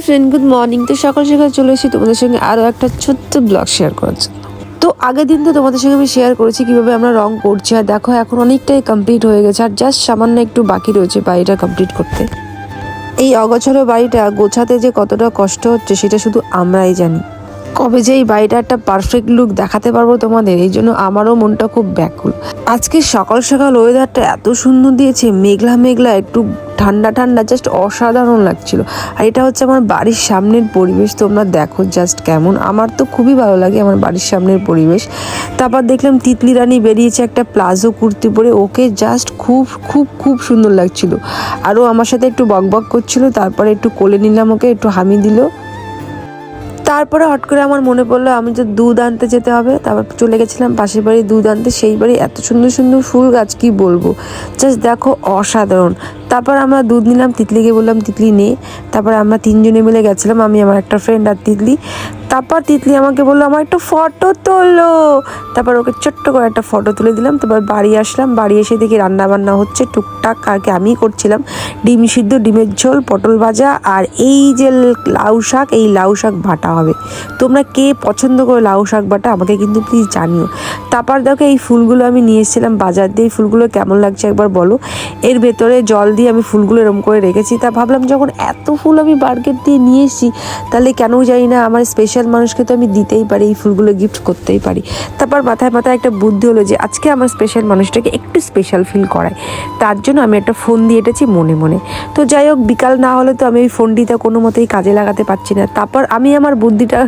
Friend, good morning. তো সকাল সকাল চলে এসেছি তোমাদের সঙ্গে আরও একটা ছোট্ট ব্লগ শেয়ার করার জন্য। তো আগের দিন তো তোমাদের সঙ্গে আমি শেয়ার করেছি কীভাবে আমরা রং করছি, আর দেখো এখন অনেকটাই কমপ্লিট হয়ে গেছে, আর জাস্ট সামান্য একটু বাকি রয়েছে বাড়িটা কমপ্লিট করতে। এই অগোছালো বাড়িটা গোছাতে যে কতটা কষ্ট হচ্ছে সেটা শুধু আমরাই জানি। কবে যে এই বাড়িটা একটা পারফেক্ট লুক দেখাতে পারবো তোমাদের, এই জন্য আমারও মনটা খুব ব্যাকুল। আজকে সকাল সকাল ওয়েদারটা এত সুন্দর দিয়েছে, মেঘলা মেঘলা, একটু ঠান্ডা ঠান্ডা, জাস্ট অসাধারণ লাগছিল। আর এটা হচ্ছে আমার বাড়ির সামনের পরিবেশ, তোমরা দেখো জাস্ট কেমন। আমার তো খুবই ভালো লাগে আমার বাড়ির সামনের পরিবেশ। তারপর দেখলাম তিতলি রানী বেরিয়েছে একটা প্লাজো কুর্তি পরে, ওকে জাস্ট খুব খুব খুব সুন্দর লাগছিল। আরও আমার সাথে একটু বকবক করছিল, তারপরে একটু কোলে নিলাম ওকে, একটু হামি দিল। তারপরে হট করে আমার মনে পড়লো আমি তো দুধ আনতে যেতে হবে। তারপর চলে গেছিলাম পাশের বাড়ি দুধ আনতে। সেই বাড়ি এত সুন্দর সুন্দর ফুল গাছ, কি বলবো, জাস্ট দেখো অসাধারণ। তারপর আমরা দুধ নিলাম, তিতলিকে বললাম তিতলি নে। তারপরে আমরা তিনজনে মিলে গেছিলাম, আমি, আমার একটা ফ্রেন্ড আর তিতলি। তারপর তিতলি আমাকে বললো আমার একটা ফটো তোলো। তারপর ওকে ছোট্ট করে একটা ফটো তুলে দিলাম। তারপর বাড়ি আসলাম, বাড়ি এসে দেখি রান্না বান্না হচ্ছে টুকটাক, আর কি আমিই করছিলাম। ডিম সিদ্ধ, ডিমের ঝোল, পটল ভাজা, আর এই যে লাউ শাক, এই লাউ শাক বাটা হবে। তোমরা কে পছন্দ করো লাউ শাক বাটা আমাকে কিন্তু প্লিজ জানিও। তারপর দেখো এই ফুলগুলো আমি নিয়ে এসেছিলাম বাজার দিয়ে। এই ফুলগুলো কেমন লাগছে একবার বলো। এর ভেতরে জল দিয়ে আমি ফুলগুলো এরকম করে রেখেছি। তা ভাবলাম যখন এত ফুল আমি মার্কেট দিয়ে নিয়ে এসেছি, তাহলে কেন জানি না আমার স্পেশাল মানুষকে তো আমি দিতেই পারি, এই ফুলগুলো গিফট করতেই পারি। তারপর মাথায় মাথায় একটা বুদ্ধি হলো যে আজকে আমার স্পেশাল মানুষটাকে একটু স্পেশাল ফিল করায়, তার জন্য আমি একটা ফোন দিয়ে এটেছি মনে মনে। তো যাই হোক, বিকাল না হলে তো আমি ওই ফোনটিতে কোনো মতেই কাজে লাগাতে পারছি না। তারপর আমি আমার বুদ্ধিটা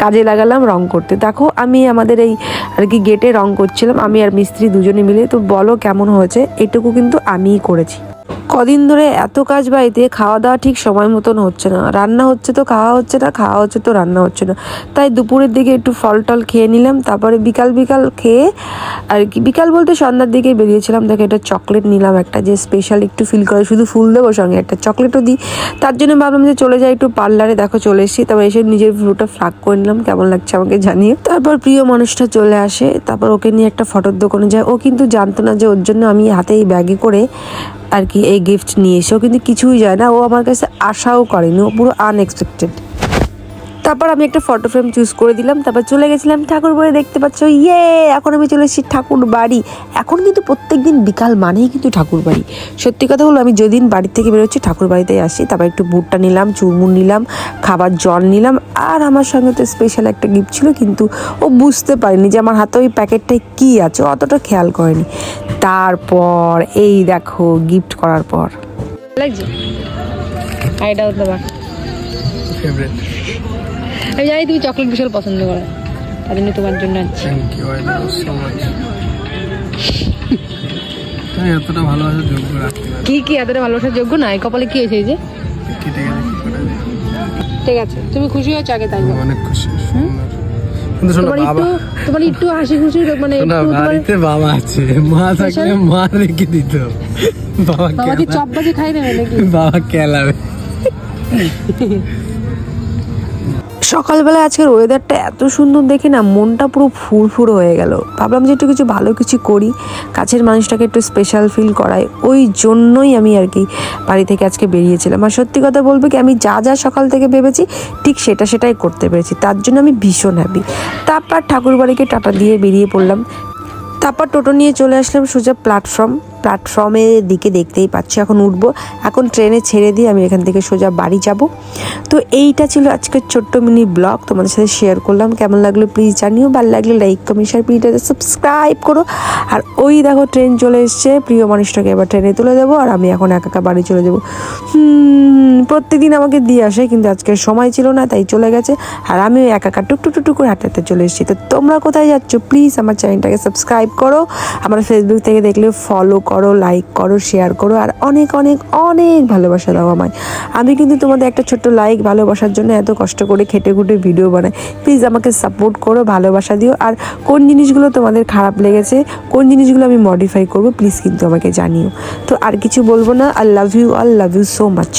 কাজে লাগালাম রং করতে। দেখো আমি আমাদের এই আর কি গেটে রং করছিলাম, আমি আর মিস্ত্রি দুজনে মিলে। তো বলো কেমন হয়েছে, এটুকু কিন্তু আমিই করেছি। কদিন ধরে এত কাজ বাড়িতে, খাওয়া দাওয়া ঠিক সময় মতন হচ্ছে না। রান্না হচ্ছে তো খাওয়া হচ্ছে না, খাওয়া হচ্ছে তো রান্না হচ্ছে না। তাই দুপুরের দিকে একটু ফল টল খেয়ে নিলাম। তারপরে বিকাল বিকাল খেয়ে আর কি, বিকাল বলতে সন্ধ্যার দিকে বেরিয়েছিলাম। দেখো এটা চকলেট নিলাম একটা, যে স্পেশাল একটু ফিল করে, শুধু ফুল দেবো সঙ্গে একটা চকলেটও দিই। তার জন্য ভাবলাম যে চলে যাই একটু পার্লারে। দেখো চলে এসেছি। তারপর এসে নিজের ভ্রুটা ফ্লাক করে নিলাম, কেমন লাগছে আমাকে জানিয়ে। তারপর প্রিয় মানুষটা চলে আসে, তারপর ওকে নিয়ে একটা ফটোর দোকানে যায়। ও কিন্তু জানতো না যে ওর জন্য আমি হাতে এই ব্যাগে করে আর কি এই গিফট নিয়ে এসে, ও কিন্তু কিছুই যায় না, ও আমার কাছে আশাও করেনি, ও পুরো আনএক্সপেক্টেড। তারপর আমি একটা ফটো ফ্রেম চুজ করে দিলাম। তারপর চলে গেছিলাম ঠাকুর বাড়ি, দেখতে পাচ্ছ এখন আমি চলে এসেছি ঠাকুর বাড়ি। এখন কিন্তু প্রত্যেকদিন বিকাল মানেই কিন্তু ঠাকুর বাড়ি। সত্যি কথা হলো আমি যেদিন বাড়ি থেকে বেরোচ্ছি ঠাকুর বাড়িতেই আসি। তারপর একটু ভুট্টা নিলাম, চুরমুর নিলাম, খাবার জল নিলাম, আর আমার সঙ্গে তো স্পেশাল একটা গিফট ছিল, কিন্তু ও বুঝতে পারেনি যে আমার হাতে ওই প্যাকেটটায় কী আছে, অতটা খেয়াল করেনি। তারপর এই দেখো গিফট করার পর লাগছে আমি জানি তুমি চকলেট বিশাল পছন্দ করো, তার জন্য তোমার জন্য আনছি। Thank you, I love so much. তুমি এতটা ভালোবাসার যোগ্য রাখতে পারো। কি এতটা ভালোবাসার যোগ্য না? এই কপালে কি হয়েছে? এই যে কেটে গেছে, কি করে? ঠিক আছে, তুমি খুশি হয়েছো আগে তাই? অনেক খুশি। কিন্তু শোনো বাবা, তোমার একটু হাসি খুশি মানে একটু বাড়িতে বাবা আছে, মা থাকলে মা রেখে দিত। বাবা কি চপ বাজে খাই দেবে নাকি? বাবা কেলাবে। সকালবেলা আজকের ওয়েদারটা এত সুন্দর দেখে না মনটা পুরো ফুরফুর হয়ে গেল। ভাবলাম যে একটু কিছু ভালো কিছু করি, কাছের মানুষটাকে একটু স্পেশাল ফিল করাই। ওই জন্যই আমি আর কি বাড়ি থেকে আজকে বেরিয়েছিলাম। আর সত্যি কথা বলবো কি, আমি যা যা সকাল থেকে ভেবেছি ঠিক সেটাই করতে পেরেছি, তার জন্য আমি ভীষণ হ্যাপি। তারপর ঠাকুর বাড়িকে টাটা দিয়ে বেরিয়ে পড়লাম। তারপর টোটো নিয়ে চলে আসলাম সোজা প্ল্যাটফর্মের দিকে। দেখতেই পাচ্ছ এখন উঠবো, এখন ট্রেনে ছেড়ে দিয়ে আমি এখান থেকে সোজা বাড়ি যাব। তো এইটা ছিল আজকের ছোট্ট মিনি ব্লগ, তোমাদের সাথে শেয়ার করলাম। কেমন লাগলো প্লিজ জানিও, ভালো লাগলে লাইক কমেন্ট শেয়ার, প্লিজটা সাবস্ক্রাইব করো। আর ওই দেখো ট্রেন চলে এসছে, প্রিয় মানুষটাকে এবার ট্রেনে তুলে দেবো, আর আমি এখন একা বাড়ি চলে যাবো। প্রত্যেকদিন আমাকে দিয়ে আসে, কিন্তু আজকের সময় ছিল না তাই চলে গেছে। আর আমি একা টুকটুক করে হাঁটাতে চলে এসেছি। তো তোমরা কোথায় যাচ্ছ প্লিজ আমার চ্যানেলটাকে সাবস্ক্রাইব করো, আমার ফেসবুক থেকে দেখলে ফলো করো, লাইক করো, শেয়ার করো, আর অনেক অনেক অনেক ভালোবাসা দাও আমায়। আমি কিন্তু তোমাদের একটা ছোট্ট লাইক ভালোবাসার জন্য এত কষ্ট করে খেটে খুঁটে ভিডিও বানাই। প্লিজ আমাকে সাপোর্ট করো, ভালোবাসা দিও। আর কোন জিনিসগুলো তোমাদের খারাপ লেগেছে, কোন জিনিসগুলো আমি মডিফাই করবো প্লিজ কিন্তু আমাকে জানিও। তো আর কিছু বলবো না। I love you all, love you so much.